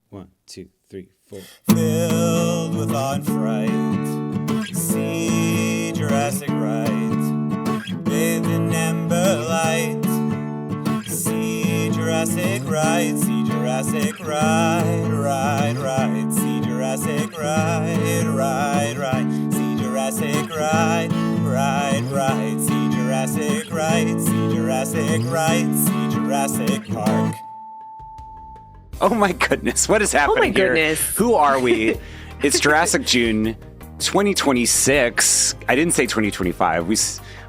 1, 2, 3, 4. Filled with awe and fright, see Jurassic right, bathed in amber light. See Jurassic right, see Jurassic right, right. See Jurassic right, right. See Jurassic right, right. See Jurassic right, see Jurassic right, see Jurassic Park. Oh my goodness, what is happening here? Who are we? It's Jurassic June 2026. I didn't say 2025.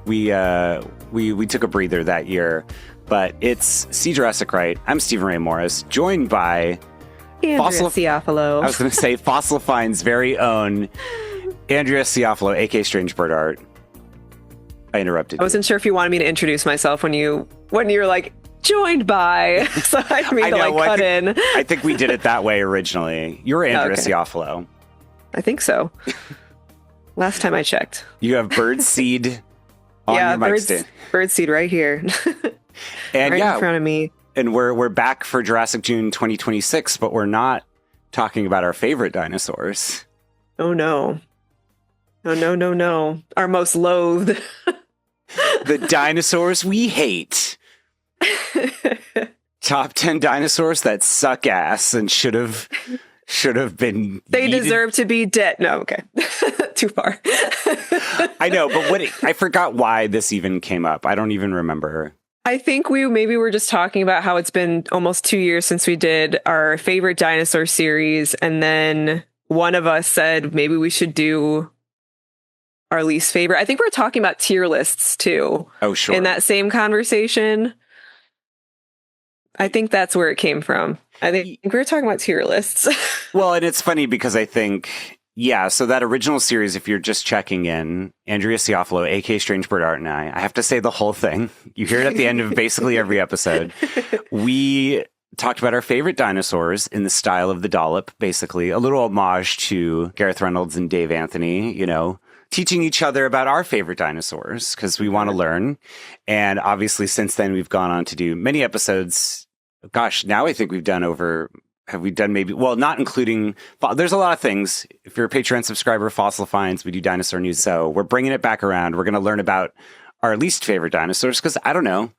We took a breather that year, but it's See Jurassic Right. I'm Stephen Ray Morris, joined by Andrea Ciofalo. I was going to say Fossil Find's very own Andrea Ciofalo, aka Strange Bird Art. I interrupted. I wasn't sure if you wanted me to introduce myself when you were like, joined by, so I didn't mean to cut in. I think we did it that way originally. You're Andrea Ciofalo. I think so. Last time I checked. You have bird seed on your mic stand. Bird seed right here. And right in front of me. And we're back for Jurassic June 2026, but we're not talking about our favorite dinosaurs. Oh no. Oh no. Our most loathed. The dinosaurs we hate. Top 10 dinosaurs that suck ass and should have been. They deserve to be dead. No, okay. Too far. I know, but I forgot why this even came up. I don't even remember. I think we were just talking about how it's been almost 2 years since we did our favorite dinosaur series. And then one of us said maybe we should do our least favorite. I think we were talking about tier lists too. Oh, sure. In that same conversation. I think that's where it came from. I think we were talking about tier lists. Well, and it's funny because I think, so that original series, if you're just checking in, Andrea Ciofalo, aka Strange Bird Art, and I have to say the whole thing. You hear it at the end of basically every episode. We talked about our favorite dinosaurs in the style of the dollop, basically. A little homage to Gareth Reynolds and Dave Anthony, teaching each other about our favorite dinosaurs because we want to learn. And obviously, since then, we've gone on to do many episodes. Gosh, now I think have we done maybe, well, not including, there's a lot of things. If you're a Patreon subscriber, Fossil Finds, we do dinosaur news. So we're bringing it back around. We're going to learn about our least favorite dinosaurs because I don't know.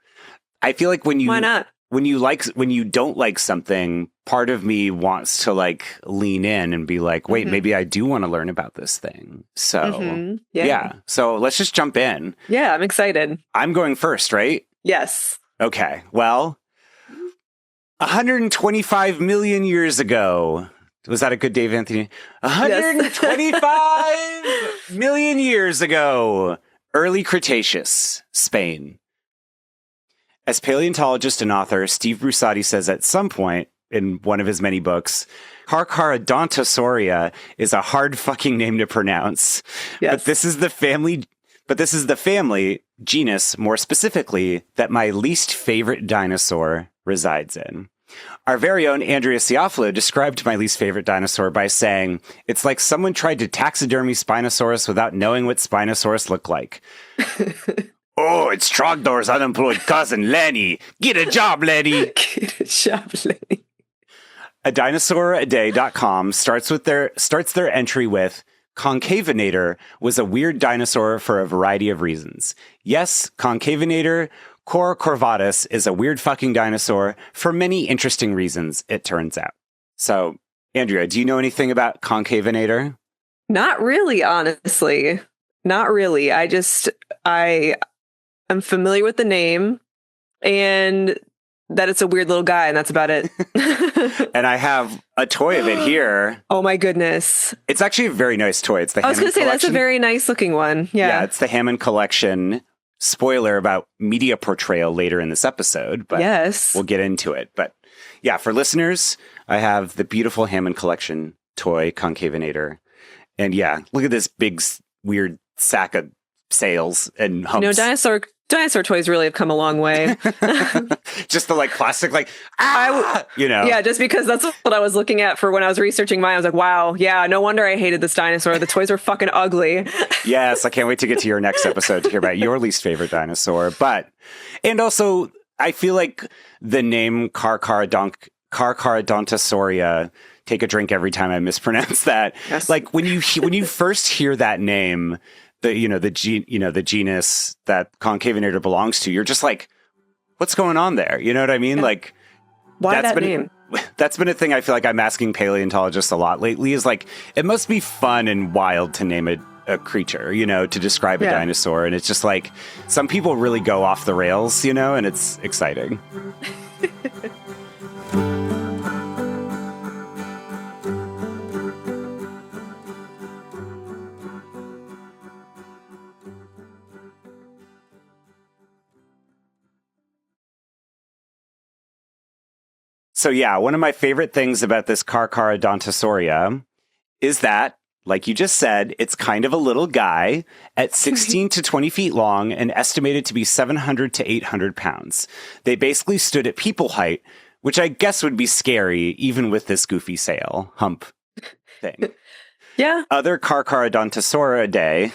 I feel like why not? When you don't like something, part of me wants to lean in and be like, wait, maybe I do want to learn about this thing. So yeah. So let's just jump in. Yeah, I'm excited. I'm going first, right? Yes. Okay. Well, 125 million years ago. Was that a good Dave Anthony? 125 million years ago. Early Cretaceous, Spain. As paleontologist and author Steve Brusatte says at some point in one of his many books, Carcharodontosauria is a hard fucking name to pronounce. Yes. But this is the family, genus more specifically, that my least favorite dinosaur resides in. Our very own Andrea Ciofalo described my least favorite dinosaur by saying, it's like someone tried to taxidermy Spinosaurus without knowing what Spinosaurus looked like. Oh, it's Trogdor's unemployed cousin, Lenny. Get a job, Lenny. Get a job, Lenny. A DinosaurAday.com starts their entry with, Concavenator was a weird dinosaur for a variety of reasons. Yes, Concavenator Cor corvatus is a weird fucking dinosaur for many interesting reasons, it turns out. So, Andrea, do you know anything about Concavenator? Not really, honestly. Not really. I'm familiar with the name and that it's a weird little guy, and that's about it. And I have a toy of it here. Oh my goodness. It's actually a very nice toy. It's the Hammond Collection. Collection. That's a very nice looking one. Yeah, it's the Hammond Collection. Spoiler about media portrayal later in this episode, but yes, we'll get into it. But yeah, for listeners, I have the beautiful Hammond Collection toy, Concavenator. And yeah, look at this big, weird sack of sails and humps. Dinosaur toys really have come a long way. Just the plastic, Yeah, just because that's what I was looking at for when I was researching mine. I was like, wow, yeah, no wonder I hated this dinosaur. The toys were fucking ugly. Yes, I can't wait to get to your next episode to hear about your least favorite dinosaur. And also, I feel like the name Carcharodontosauria. Take a drink every time I mispronounce that. Yes. Like when you first hear that name, the genus that Concavenator belongs to, you're just like, what's going on there? You know what I mean? Yeah. Like, Why that name? That's been a thing I feel like I'm asking paleontologists a lot lately, is like, it must be fun and wild to name a creature, to describe a dinosaur. And it's just like, some people really go off the rails, and it's exciting. So yeah, one of my favorite things about this Carcharodontosauria is that, like you just said, it's kind of a little guy at 16 to 20 feet long and estimated to be 700 to 800 pounds. They basically stood at people height, which I guess would be scary even with this goofy sail hump thing. Yeah. Other Carcharodontosauridae,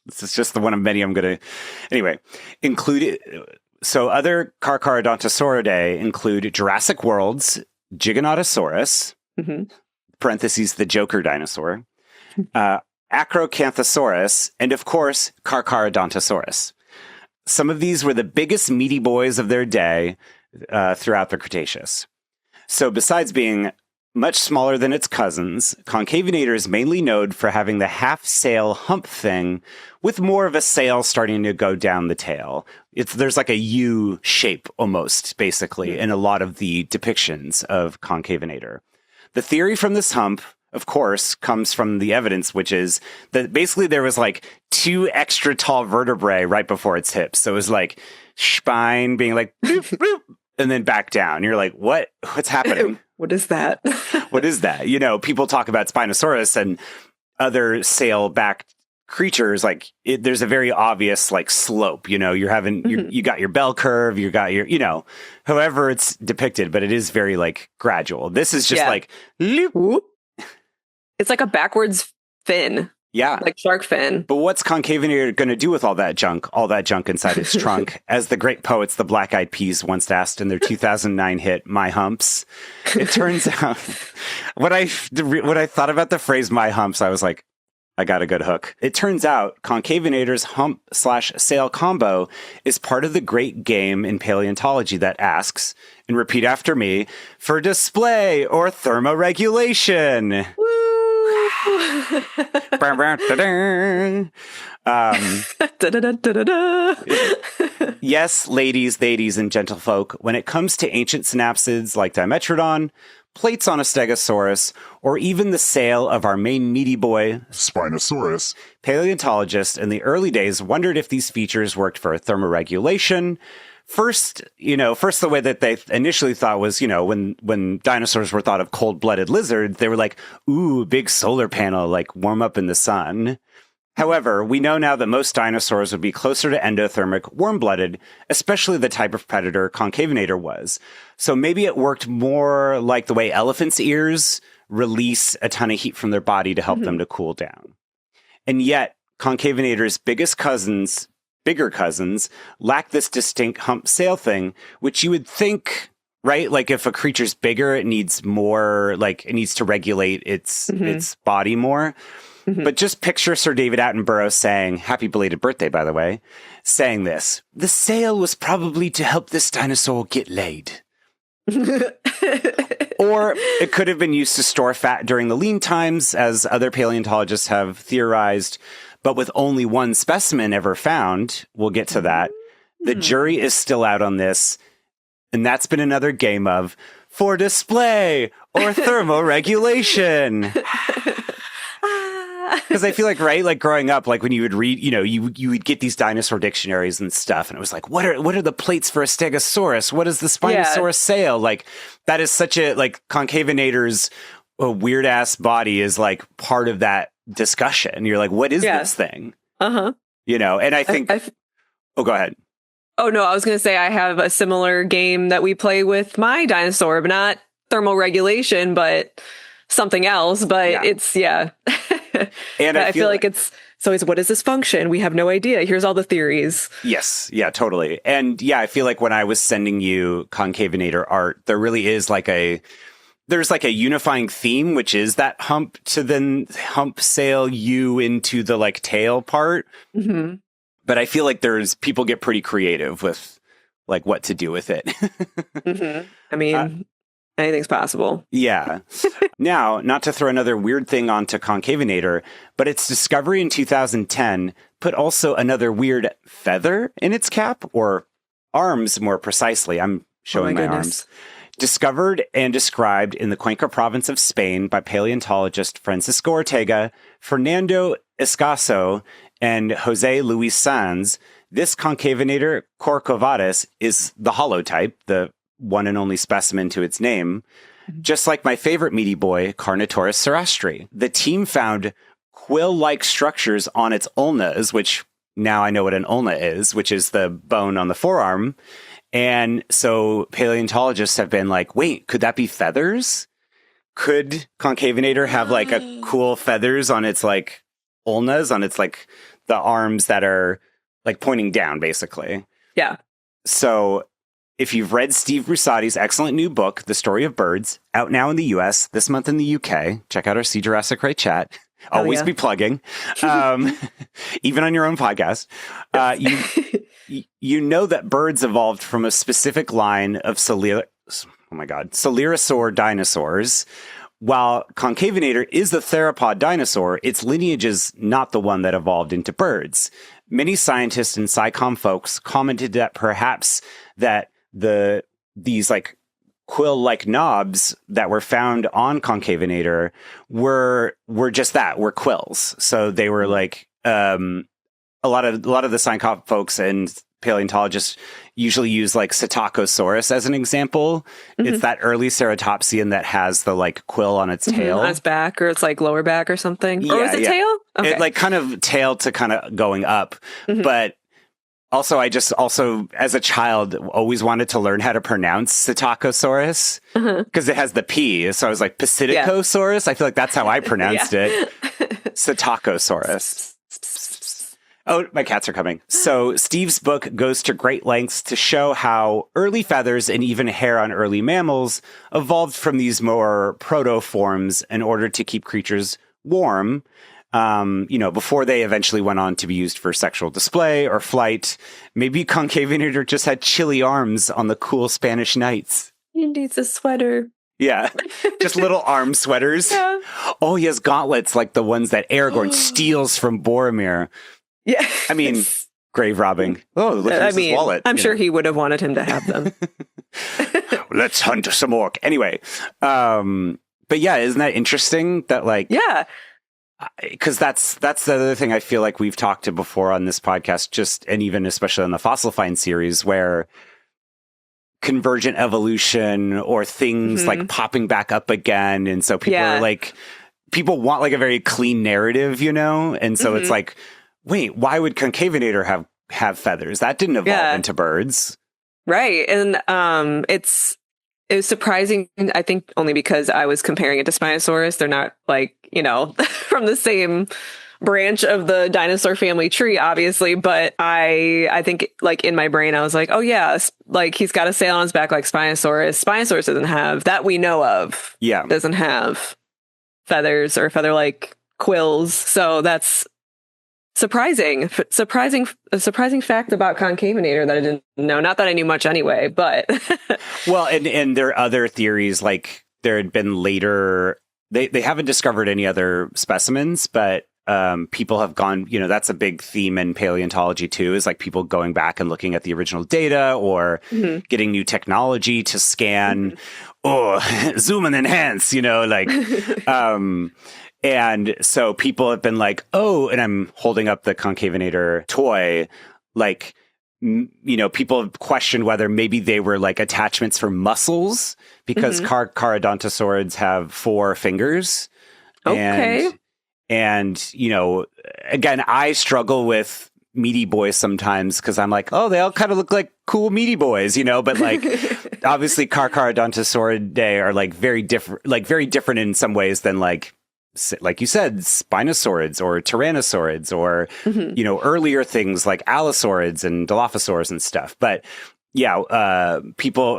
this is just the one of many I'm going to... Anyway, So other Carcharodontosauridae include Jurassic World's Giganotosaurus, parentheses, the Joker dinosaur, Acrocanthosaurus, and of course, Carcharodontosaurus. Some of these were the biggest meaty boys of their day throughout the Cretaceous. So besides being much smaller than its cousins, Concavenator is mainly known for having the half-sail hump thing with more of a sail starting to go down the tail. There's like a U shape almost, basically, in a lot of the depictions of Concavenator. The theory from this hump, of course, comes from the evidence, which is that basically there was like 2 extra tall vertebrae right before its hips. So it was like spine being like, boop, boop, and then back down. You're like, what's happening? What is that? What is that? People talk about Spinosaurus and other sail-backed creatures. Like there's a very obvious like slope. You're having you got your bell curve. You got your however it's depicted, but it is very like gradual. This is just like loop. It's like a backwards fin. Yeah. Like shark fin. But what's Concavenator going to do with all that junk inside its trunk? As the great poets, the Black Eyed Peas, once asked in their 2009 hit, My Humps. It turns out, when I thought about the phrase My Humps, I was like, I got a good hook. It turns out Concavenator's hump/sail combo is part of the great game in paleontology that asks, and repeat after me, for display or thermoregulation. Yes, ladies, and gentlefolk, when it comes to ancient synapsids like Dimetrodon, plates on a Stegosaurus, or even the sail of our main meaty boy, Spinosaurus, paleontologists in the early days wondered if these features worked for thermoregulation. First, the way that they initially thought was, when dinosaurs were thought of cold-blooded lizards, they were like, ooh, big solar panel, like warm up in the sun. However, we know now that most dinosaurs would be closer to endothermic, warm-blooded, especially the type of predator Concavenator was. So maybe it worked more like the way elephants' ears release a ton of heat from their body to help them to cool down. And yet, Concavenator's bigger cousins lack this distinct hump sail thing, which you would think, right? Like if a creature's bigger, it needs more, like it needs to regulate its body more. But just picture Sir David Attenborough saying, happy belated birthday, by the way, saying this, the sail was probably to help this dinosaur get laid. Or it could have been used to store fat during the lean times, as other paleontologists have theorized. But with only one specimen ever found, we'll get to that. The jury is still out on this. And that's been another game of for display or thermoregulation. Because I feel like, right, like growing up, like when you would read, you would get these dinosaur dictionaries and stuff, and it was like, what are the plates for a Stegosaurus? What is the Spinosaurus sail? Like that is such a like Concavenator's weird ass body is like part of that discussion. You're like, what is this thing? And I think, oh, go ahead. Oh no, I was going to say I have a similar game that we play with my dinosaur, but not thermoregulation, but something else. But it's And I feel like it's So it's, what is this function? We have no idea. Here's all the theories. Yes. Yeah, totally. And yeah, I feel like when I was sending you Concavenator art, there really is there's like a unifying theme, which is that hump to then hump sail you into the like tail part. Mm-hmm. But I feel like people get pretty creative with like what to do with it. Mm-hmm. I mean, anything's possible. Yeah. Now, not to throw another weird thing onto Concavenator, but its discovery in 2010 put also another weird feather in its cap, or arms more precisely. I'm showing my arms. Discovered and described in the Cuenca province of Spain by paleontologist Francisco Ortega, Fernando Escaso, and Jose Luis Sanz, this Concavenator Corcovadus is the holotype, the one and only specimen to its name, just like my favorite meaty boy, Carnotaurus cerastri. The team found quill-like structures on its ulnas, which now I know what an ulna is, which is the bone on the forearm. And so paleontologists have been like, wait, could that be feathers? Could Concavenator have like a cool feathers on its like ulnas, on its like the arms that are like pointing down, basically? Yeah. So if you've read Steve Brusati's excellent new book, The Story of Birds, out now in the US, this month in the UK, check out our See Jurassic Right chat. Always be plugging, even on your own podcast. You know that birds evolved from a specific line of Coelurosaur dinosaurs. While Concavenator is the theropod dinosaur, its lineage is not the one that evolved into birds. Many scientists and SciComm folks commented that perhaps that these like quill-like knobs that were found on Concavenator were just that, were quills. So they were like a lot of the SciComm folks and paleontologists usually use like Psittacosaurus as an example. Mm-hmm. It's that early ceratopsian that has the like quill on its tail. On its back, or it's like lower back or something. Yeah, or is it tail? Okay. It like kind of tail to kind of going up. Mm-hmm. But also, I just as a child, always wanted to learn how to pronounce Psittacosaurus because it has the P. So I was like, Psittacosaurus. I feel like that's how I pronounced it. Psittacosaurus. Oh, my cats are coming. So Steve's book goes to great lengths to show how early feathers and even hair on early mammals evolved from these more proto-forms in order to keep creatures warm, before they eventually went on to be used for sexual display or flight. Maybe Concavenator just had chilly arms on the cool Spanish nights. He needs a sweater. Yeah, just little arm sweaters. Yeah. Oh, he has gauntlets like the ones that Aragorn steals from Boromir. Yeah. I mean, grave robbing. Oh, look at his wallet. I'm sure he would have wanted him to have them. Let's hunt some orc. Anyway, but yeah, isn't that interesting that like... Yeah. Because that's the other thing I feel like we've talked to before on this podcast, and even especially on the Fossil Find series, where convergent evolution or things like popping back up again. And so people are like, people want like a very clean narrative, and so it's like, wait, why would Concavenator have feathers? That didn't evolve into birds. Right. And it was surprising, I think, only because I was comparing it to Spinosaurus. They're not like, from the same branch of the dinosaur family tree, obviously. But I think like in my brain, I was like, oh yeah, like he's got a sail on his back like Spinosaurus. Spinosaurus doesn't have, that we know of, doesn't have feathers or feather-like quills. So that's a surprising fact about Concavenator that I didn't know. Not that I knew much anyway, but well, and there are other theories, like there had been later. They haven't discovered any other specimens, but people have gone. That's a big theme in paleontology too. Is like people going back and looking at the original data or getting new technology to scan. Zoom and enhance. And so people have been like, oh, and I'm holding up the Concavenator toy, like, people have questioned whether maybe they were like attachments for muscles because Carodontosaurids have 4 fingers. Okay. And, again, I struggle with meaty boys sometimes because I'm like, oh, they all kind of look like cool meaty boys, but like obviously Carodontosauridae are like very different in some ways than like like you said, Spinosaurids or Tyrannosaurids or, earlier things like Allosaurids and Dilophosaurs and stuff. But yeah,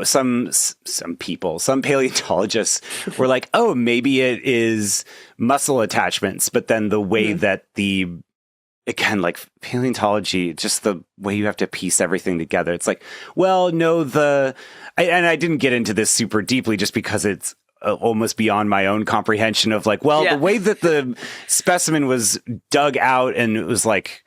some paleontologists were like, oh, maybe it is muscle attachments. But then the way that again, like paleontology, just the way you have to piece everything together. It's like, well, no, and I didn't get into this super deeply just because it's almost beyond my own comprehension of like, well, the way that the specimen was dug out and it was like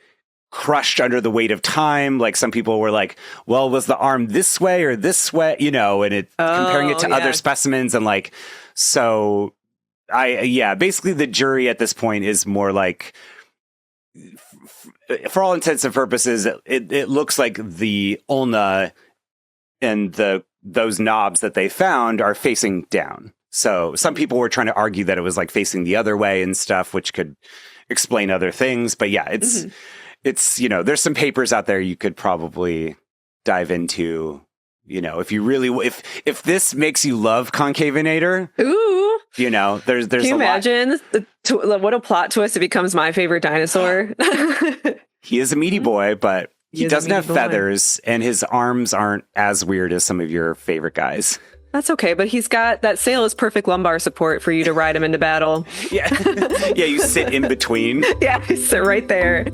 crushed under the weight of time. Like some people were like, well, was the arm this way or this way, and comparing it to other specimens. And like, so basically the jury at this point is more like, for all intents and purposes, it looks like the ulna and those knobs that they found are facing down. So some people were trying to argue that it was like facing the other way and stuff, which could explain other things. But yeah, it's there's some papers out there you could probably dive into. If you really if this makes you love Concavenator, ooh, there's can you imagine what a plot twist? It becomes my favorite dinosaur. He is a meaty boy, but he doesn't have feathers, and his arms aren't as weird as some of your favorite guys. That's okay, but he's got that sail is perfect lumbar support for you to ride him into battle. Yeah, you sit in between. Yeah, you sit right there.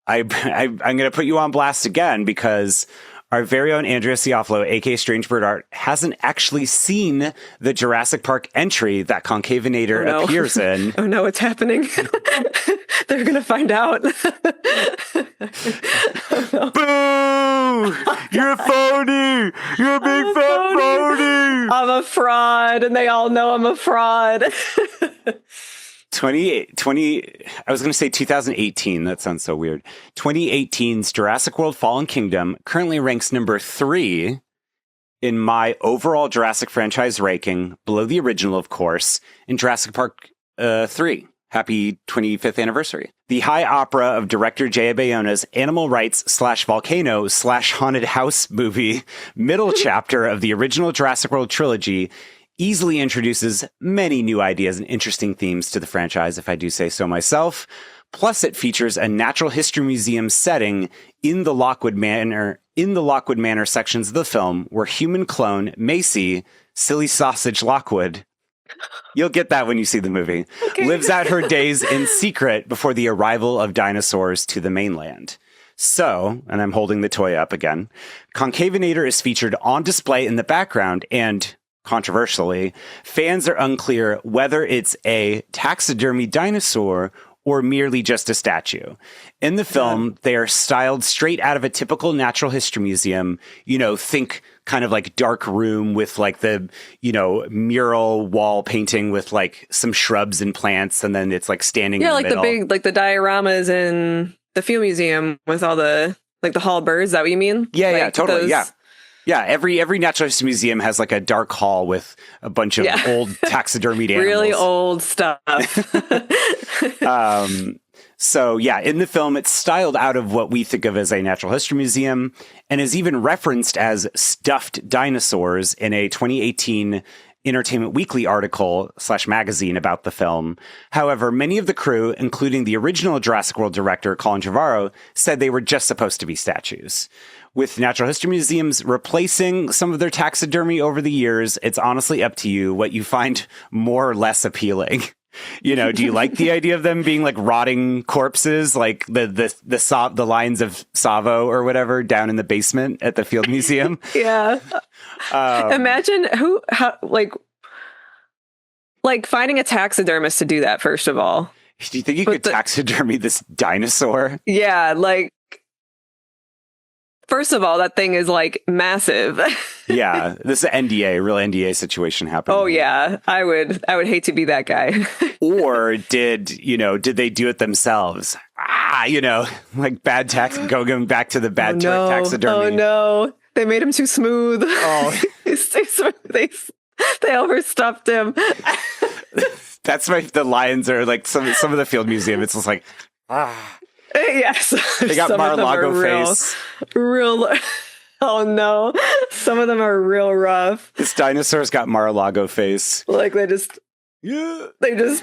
I'm going to put you on blast again because our very own Andrea Ciofalo, aka Strange Bird Art, hasn't actually seen the Jurassic Park entry that Concavenator appears in. Oh no, it's happening. They're going to find out. Boo! You're a phony! You're a big fat phony! I'm a fraud, and they all know I'm a fraud. 2018, that sounds so weird. 2018's Jurassic World Fallen Kingdom currently ranks number 3 in my overall Jurassic franchise ranking, below the original, of course, in Jurassic Park 3. Happy 25th anniversary. The high opera of director J.A. Bayona's animal rights / volcano / haunted house movie, middle chapter of the original Jurassic World trilogy, easily introduces many new ideas and interesting themes to the franchise, if I do say so myself. Plus, it features a natural history museum setting in the Lockwood Manor sections of the film, where human clone Macy, Silly Sausage Lockwood, you'll get that when you see the movie, lives out her days in secret before the arrival of dinosaurs to the mainland. So, and I'm holding the toy up again, Concavenator is featured on display in the background, and controversially, fans are unclear whether it's a taxidermy dinosaur or merely just a statue. In the film, they are styled straight out of a typical natural history museum. Think kind of like dark room with like the, mural wall painting with like some shrubs and plants, and then it's like standing in the middle. The big, like the dioramas in the Field Museum with all the, like the hall birds. Is that what you mean? Yeah, totally. Yeah. Yeah, every natural history museum has like a dark hall with a bunch of old taxidermied animals. Really old stuff. So yeah, in the film, it's styled out of what we think of as a natural history museum and is even referenced as stuffed dinosaurs in a 2018 Entertainment Weekly article / magazine about the film. However, many of the crew, including the original Jurassic World director Colin Trevorrow, said they were just supposed to be statues. With natural history museums replacing some of their taxidermy over the years, it's honestly up to you what you find more or less appealing. Do you like the idea of them being like rotting corpses, like the lines of Savo or whatever down in the basement at the Field Museum? Yeah. Imagine like finding a taxidermist to do that, first of all. Do you think you could taxidermy this dinosaur? Yeah, like, first of all, that thing is like massive. Yeah, this is an real NDA situation happening. Oh yeah, I would hate to be that guy. Or did they do it themselves? Like bad going back to the bad taxidermy. Oh no, they made him too smooth. Oh, He's too smooth. They overstuffed him. That's the lions are like some of the Field Museum. It's just like, Yes. They got Some of them Mar-a-Lago are face. Real. Oh no. Some of them are real rough. This dinosaur's got Mar-a-Lago face. Like they just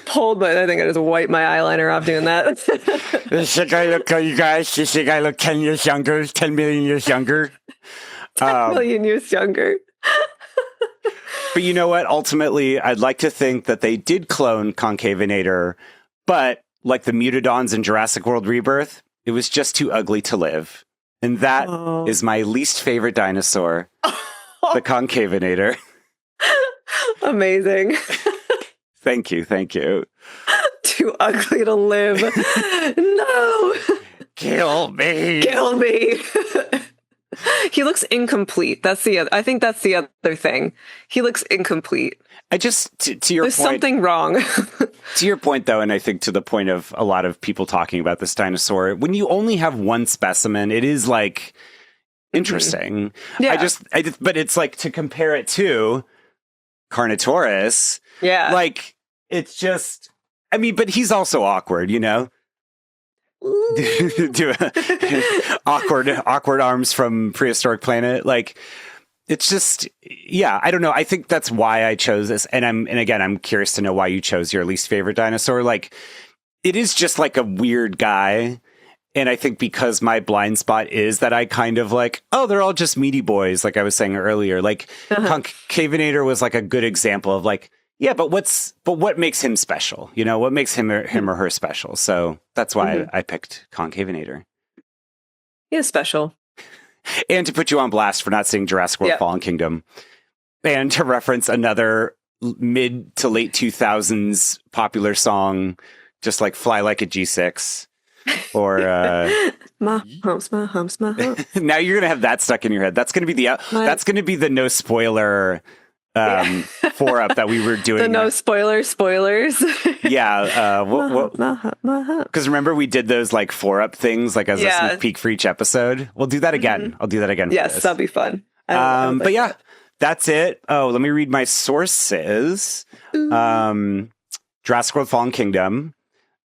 pulled I think I just wiped my eyeliner off doing that. Does the guy look, you guys? Does the guy look 10 years younger? 10 million years younger? 10 million years younger. But you know what? Ultimately, I'd like to think that they did clone Concavenator, but like the Mutodons in Jurassic World Rebirth, it was just too ugly to live. And that is my least favorite dinosaur, the Concavenator. Amazing. Thank you. Too ugly to live. No. Kill me. Kill me. He looks incomplete. I think that's the other thing. He looks incomplete. I just, to your There's point. something wrong. To your point, though, and I think to the point of a lot of people talking about this dinosaur, when you only have one specimen, it is like interesting. Yeah. But it's like to compare it to Carnotaurus. Yeah. Like, it's just, I mean, but he's also awkward, you know? awkward arms from Prehistoric Planet. Like, it's just, yeah, I don't know. I think that's why I chose this. And again, I'm curious to know why you chose your least favorite dinosaur. Like, it is just like a weird guy. And I think because my blind spot is that I kind of like, oh, they're all just meaty boys, like I was saying earlier. Like, Concavenator was like a good example of like, yeah, but what makes him special? You know, what makes him or her special? So that's why I picked Concavenator. He is special. And to put you on blast for not seeing Jurassic World Fallen Kingdom. And to reference another mid to late 2000s popular song, just like Fly Like a G6. Or my humps. Now you're gonna have that stuck in your head. That's gonna be the no spoiler 4-up that we were doing. The no spoilers. Yeah. Because remember we did those like 4-up things like as a sneak peek for each episode. We'll do that again. I'll do that again. Yes, that'll be fun. But yeah, that's it. Oh, let me read my sources. Jurassic World Fallen Kingdom,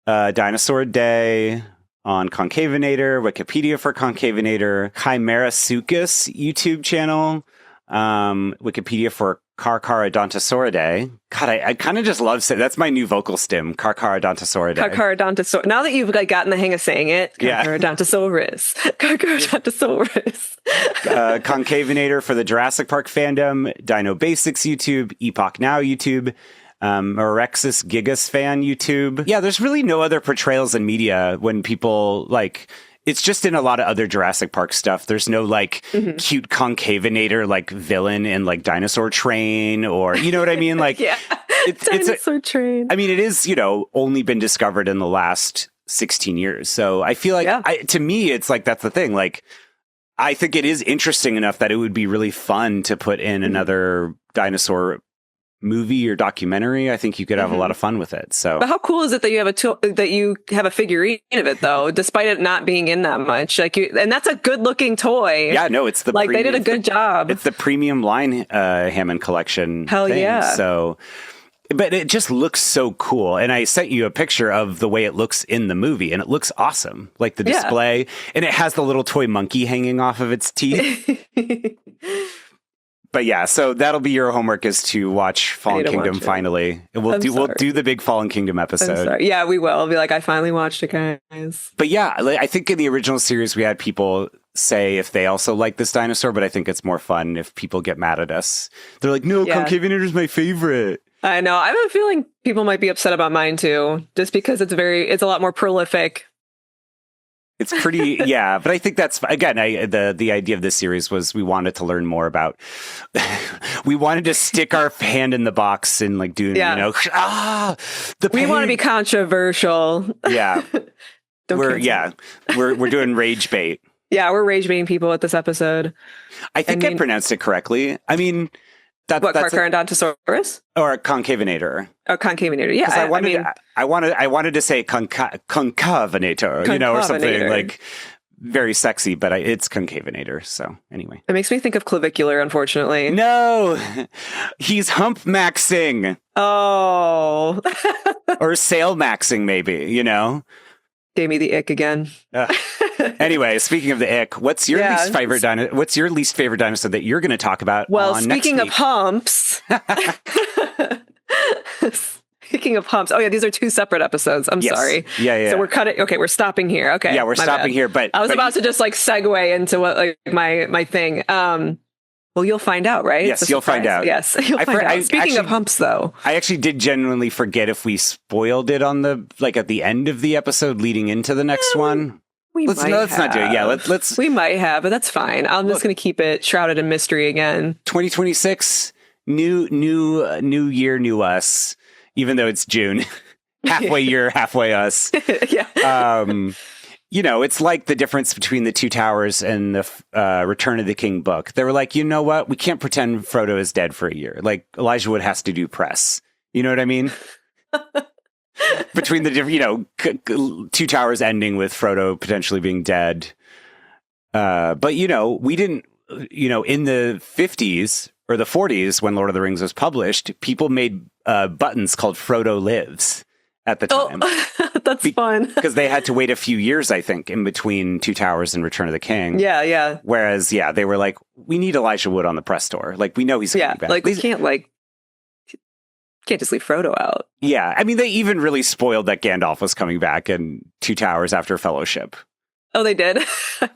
Dinosaur Day on Concavenator, Wikipedia for Concavenator, Chimera Suchus YouTube channel, Wikipedia for Carcharodontosauridae. God, I kind of just love saying that's my new vocal stim, Carcharodontosauridae. Carcharodontosaurus. Now that you've like gotten the hang of saying it, Carcharodontosaurus. Carcharodontosaurus. Concavenator for the Jurassic Park fandom, Dino Basics YouTube, Epoch Now YouTube, Orexis Gigas fan YouTube. Yeah, there's really no other portrayals in media when people like. It's just in a lot of other Jurassic Park stuff. There's no like cute Concavenator like villain in like Dinosaur Train or you know what I mean? Like Dinosaur Train. I mean, it is, you know, only been discovered in the last 16 years. So I feel like to me, it's like that's the thing. Like I think it is interesting enough that it would be really fun to put in another dinosaur movie or documentary. I think you could have a lot of fun with it. So, but how cool is it that you have a figurine of it though, despite it not being in that much? Like, and that's a good looking toy. Yeah, no, it's the like they did a good job. It's the premium line Hammond collection. Hell thing. yeah! So, but it just looks so cool. And I sent you a picture of the way it looks in the movie, and it looks awesome. Like the display, and it has the little toy monkey hanging off of its teeth. But yeah, so that'll be your homework is to watch Fallen Kingdom finally. And we'll do the big Fallen Kingdom episode. Yeah, we will. I'll be like, I finally watched it, guys. But yeah, I think in the original series we had people say if they also like this dinosaur, but I think it's more fun if people get mad at us. They're like, no, Concavenator's my favorite. I know. I have a feeling people might be upset about mine too, just because it's a lot more prolific. It's pretty, yeah. But I think that's, again, the idea of this series was we wanted to learn more about, we wanted to stick our hand in the box and like do, you know, we want to be controversial. Yeah. We're doing rage bait. Yeah, we're rage baiting people with this episode. I think I pronounced it correctly. I mean, that's Carcharodontosaurus or Concavenator. Oh, Concavenator. Yeah, I wanted to say Concavenator, you know, or something like very sexy, but it's Concavenator. So anyway. It makes me think of clavicular, unfortunately. No, he's hump maxing Oh. or sail maxing, maybe, you know? Gave me the ick again. Anyway, speaking of the ick, what's your least favorite dinosaur that you're going to talk about? Well, on speaking next of humps. Speaking of humps. Oh, yeah, these are two separate episodes. I'm sorry. Yeah. So we're cutting. Okay, we're stopping here. Okay. Yeah, we're stopping here. But I was about to just like segue into what like my thing. Well, you'll find out, right? Yes, you'll find out. Yes, you'll find out. Speaking of humps, though, I actually did genuinely forget if we spoiled it on the at the end of the episode leading into the next one. Let's not do it. Yeah, let's. We might have, but that's fine. I'm just going to keep it shrouded in mystery again. 2026, new year, new us. Even though it's June, halfway year, halfway us. Yeah. You know, it's like the difference between the Two Towers and the Return of the King book. They were like, you know what? We can't pretend Frodo is dead for a year. Like Elijah Wood has to do press. You know what I mean? Between the different, Two Towers ending with Frodo potentially being dead. But, we didn't, in the 50s or the 40s when Lord of the Rings was published, people made buttons called Frodo Lives at the time. Oh, that's fun. Because they had to wait a few years, I think, in between Two Towers and Return of the King. Yeah. Whereas, they were like, we need Elijah Wood on the press tour. Like, we know he's coming back. Like, we can't just leave Frodo out. Yeah. I mean, they even really spoiled that Gandalf was coming back in Two Towers after Fellowship. Oh, they did?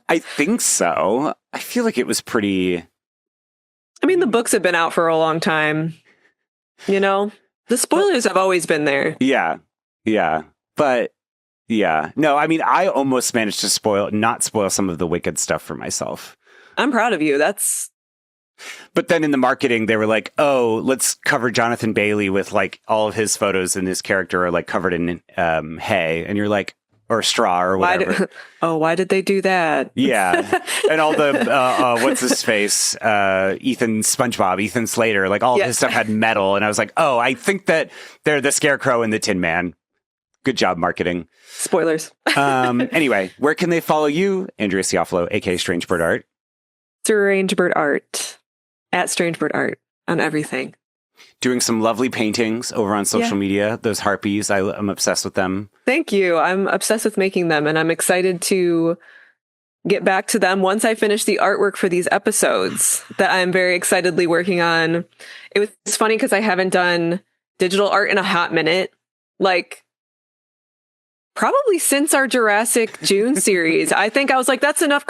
I think so. I feel like it was pretty... I mean, the books have been out for a long time. The spoilers have always been there. Yeah. But, yeah. No, I mean, I almost managed to not spoil some of the Wicked stuff for myself. I'm proud of you. But then in the marketing, they were like, oh, let's cover Jonathan Bailey with, like, all of his photos and his character are, like, covered in hay. And you're like, or straw or whatever. Why did they do that? Yeah. And all the, what's his face? Ethan Slater, like all of his stuff had metal. And I was like, oh, I think that they're the Scarecrow and the Tin Man. Good job marketing. Spoilers. Anyway, where can they follow you? Andrea Ciofalo, aka Strange Bird Art. Strange Bird Art. At Strange Bird Art on everything. Doing some lovely paintings over on social media. Those harpies, I'm obsessed with them. Thank you. I'm obsessed with making them, and I'm excited to get back to them once I finish the artwork for these episodes that I'm very excitedly working on. It's funny because I haven't done digital art in a hot minute. Like, probably since our Jurassic June series. I think I was like, that's enough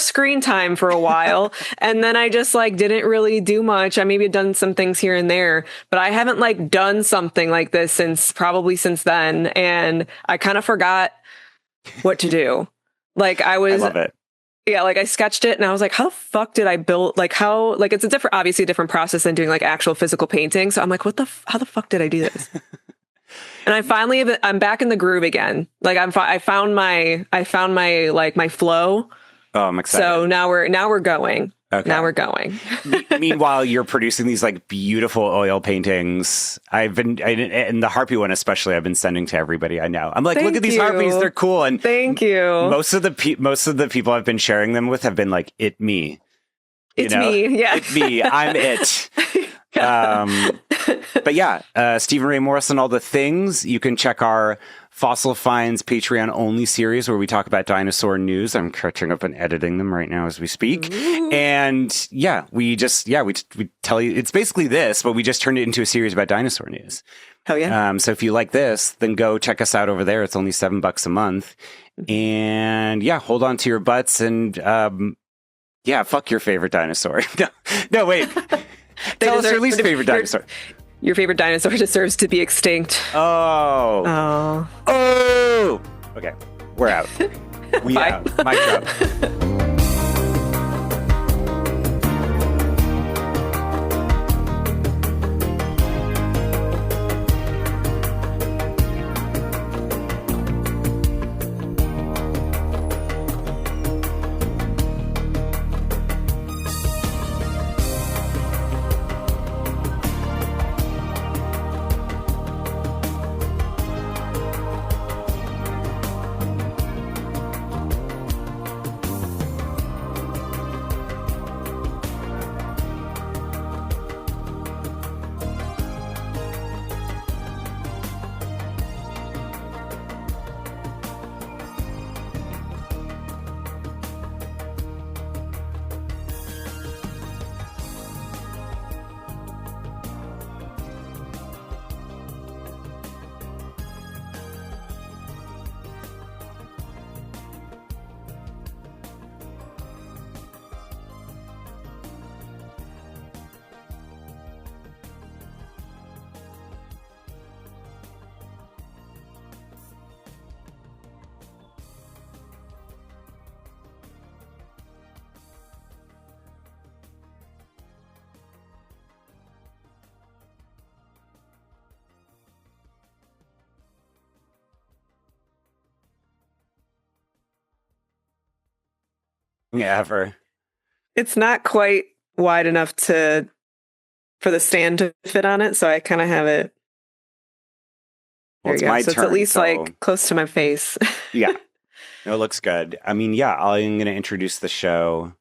screen time for a while. And then I just didn't really do much. I maybe had done some things here and there, but I haven't done something like this since then. And I kind of forgot what to do. I love it. Yeah, I sketched it and I was like, how the fuck did I build, it's obviously a different process than doing actual physical painting. So I'm like, how the fuck did I do this? And I'm back in the groove again. I found my my flow. Oh, I'm excited. So now we're going. Okay. Now we're going. Meanwhile, you're producing these beautiful oil paintings. And the harpy one especially, I've been sending to everybody I know. I'm like, look at these harpies, they're cool. And thank you. Most of the people I've been sharing them with have been like, it me. It's me. Yeah, it's me. I'm it. But yeah, Stephen Ray Morris and all the things. You can check our Fossil Finds Patreon only series where we talk about dinosaur news. I'm catching up and editing them right now as we speak. Ooh. And yeah, we tell you it's basically this, but we just turned it into a series about dinosaur news. Hell yeah. So if you like this, then go check us out over there. It's only $7 a month. And yeah, hold on to your butts and fuck your favorite dinosaur. No, wait. Tell us your least favorite dinosaur. Your favorite dinosaur deserves to be extinct. Oh. Okay, we're out. We out. Mic drop. ever. It's not quite wide enough for the stand to fit on it, so I kind of have it. Well, There it's you go. my So turn. it's at least so like close to my face. yeah, no, it looks good. I mean, yeah, I'm going to introduce the show.